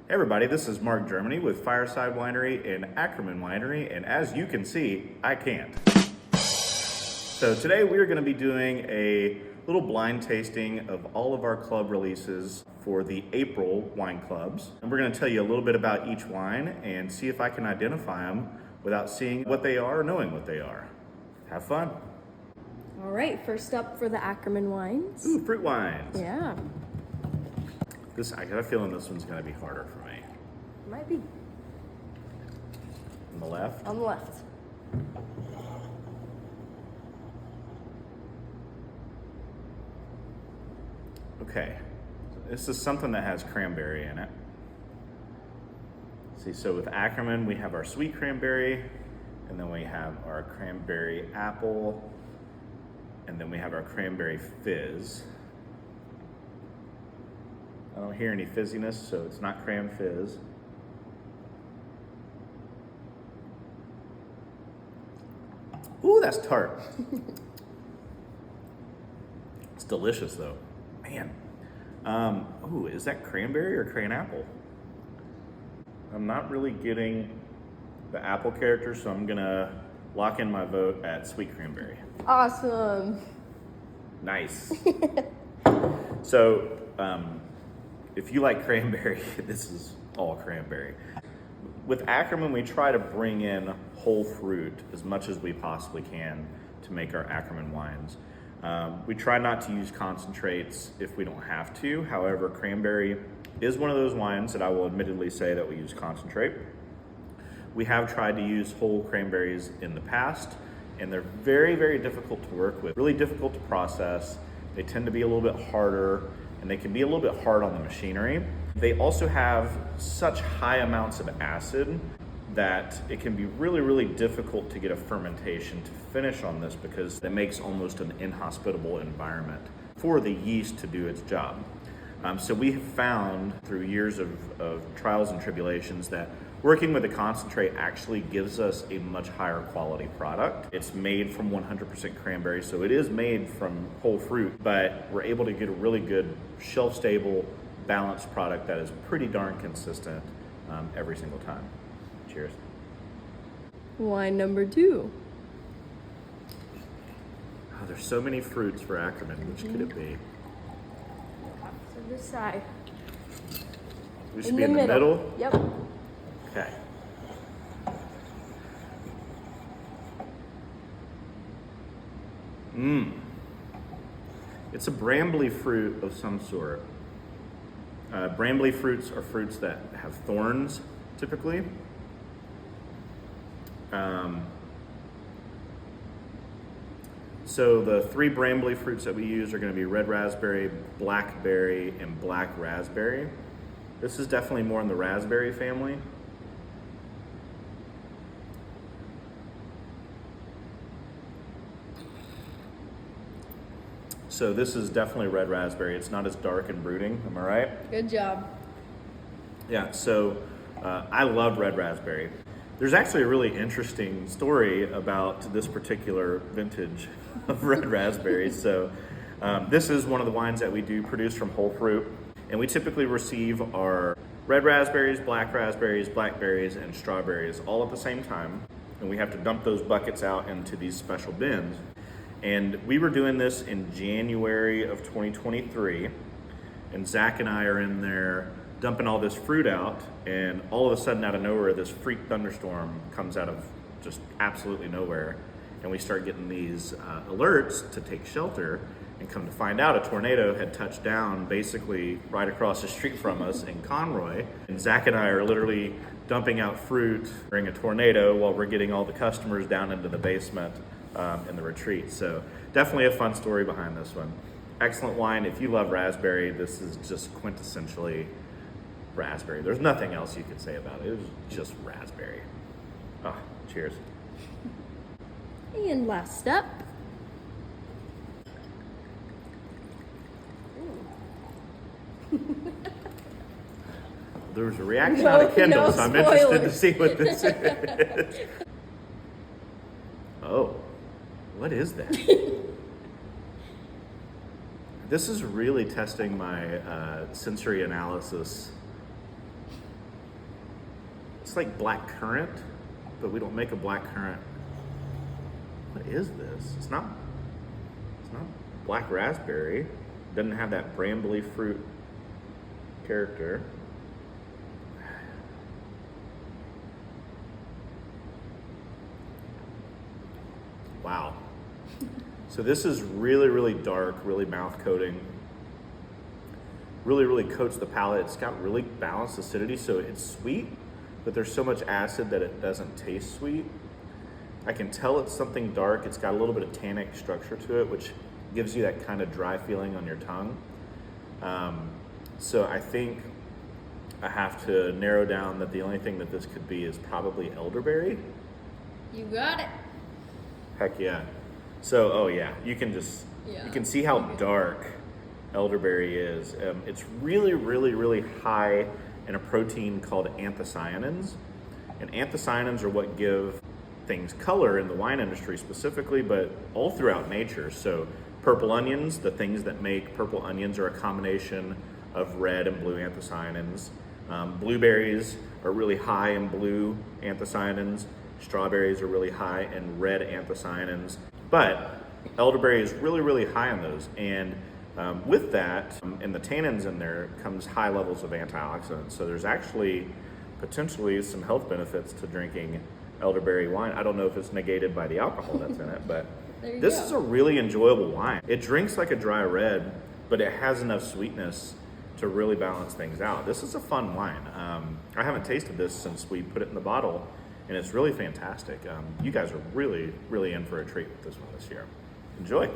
Hey everybody, this is Mark Germany with Fireside Winery and Ackerman Winery, and as you can see, I can't. So today we are going to be doing a little blind tasting of all of our club releases for the April wine clubs. And we're going to tell you a little bit about each wine and see if I can identify them without seeing what they are or knowing what they are. Have fun. All right, first up for the Ackerman wines. Ooh, fruit wines. Yeah. I got a feeling this one's going to be harder for me. Might be On the left? on the left. Okay, this is something that has cranberry in it. See, so with Ackerman, we have our sweet cranberry, and then we have our cranberry apple, and then we have our cranberry fizz. I don't hear any fizziness, so it's not cran fizz. Ooh, that's tart. It's delicious though. Man. Ooh, is that cranberry or cran apple? I'm not really getting the apple character, so I'm gonna lock in my vote at sweet cranberry. Awesome. Nice. So, if you like cranberry, this is all cranberry. With Ackerman, we try to bring in whole fruit as much as we possibly can to make our Ackerman wines. We try not to use concentrates if we don't have to. However, cranberry is one of those wines that I will admittedly say that we use concentrate. We have tried to use whole cranberries in the past, and they're very, very difficult to work with, really difficult to process. They tend to be a little bit harder, and they can be a little bit hard on the machinery. They also have such high amounts of acid that it can be really, really difficult to get a fermentation to finish on this because it makes almost an inhospitable environment for the yeast to do its job. So we have found through years of trials and tribulations that working with a concentrate actually gives us a much higher quality product. It's made from 100% cranberry, so it is made from whole fruit, but we're able to get a really good shelf-stable, balanced product that is pretty darn consistent every single time. Cheers. Wine number 2. Oh, there's so many fruits for Ackerman. Which could it be? To this side. We should be in the middle? Yep. Okay. It's a brambly fruit of some sort. Brambly fruits are fruits that have thorns, typically. So the 3 brambly fruits that we use are going to be red raspberry, blackberry, and black raspberry. This is definitely more in the raspberry family. So this is definitely red raspberry. It's not as dark and brooding, am I right? Good job. Yeah, so I love red raspberry. There's actually a really interesting story about this particular vintage of red raspberries. So this is one of the wines that we do produce from whole fruit. And we typically receive our red raspberries, blackberries, and strawberries all at the same time. And we have to dump those buckets out into these special bins. And we were doing this in January of 2023. And Zach and I are in there dumping all this fruit out, and all of a sudden out of nowhere this freak thunderstorm comes out of just absolutely nowhere, and we start getting these alerts to take shelter, and come to find out a tornado had touched down basically right across the street from us in Conroy, and Zach and I are literally dumping out fruit during a tornado while we're getting all the customers down into the basement in the retreat. So definitely a fun story behind this one. Excellent wine. If you love raspberry, this is just quintessentially raspberry. There's nothing else you could say about it. It was just raspberry. Ah, cheers. And last up. There was a reaction out of Kendall, no so I'm interested to spoilers. see what this is. Oh, what is that? This is really testing my sensory analysis like black currant, but we don't make a black currant. What is this? It's not black raspberry. It doesn't have that brambly fruit character. Wow. So this is really, really dark, really mouth coating. Really, really coats the palate. It's got really balanced acidity, so it's sweet, but there's so much acid that it doesn't taste sweet. I can tell it's something dark. It's got a little bit of tannic structure to it, which gives you that kind of dry feeling on your tongue. So I think I have to narrow down that the only thing that this could be is probably elderberry. You got it. Heck yeah. So, oh yeah, you can see how dark elderberry is. It's really, really, really high in a protein called anthocyanins. And anthocyanins are what give things color in the wine industry specifically, but all throughout nature. So purple onions, the things that make purple onions are a combination of red and blue anthocyanins. Blueberries are really high in blue anthocyanins. Strawberries are really high in red anthocyanins. But elderberry is really, really high in those. And with that, and the tannins in there, comes high levels of antioxidants. So there's actually potentially some health benefits to drinking elderberry wine. I don't know if it's negated by the alcohol that's in it, but this is a really enjoyable wine. It drinks like a dry red, but it has enough sweetness to really balance things out. This is a fun wine. I haven't tasted this since we put it in the bottle, and it's really fantastic. You guys are really, really in for a treat with this one this year. Enjoy.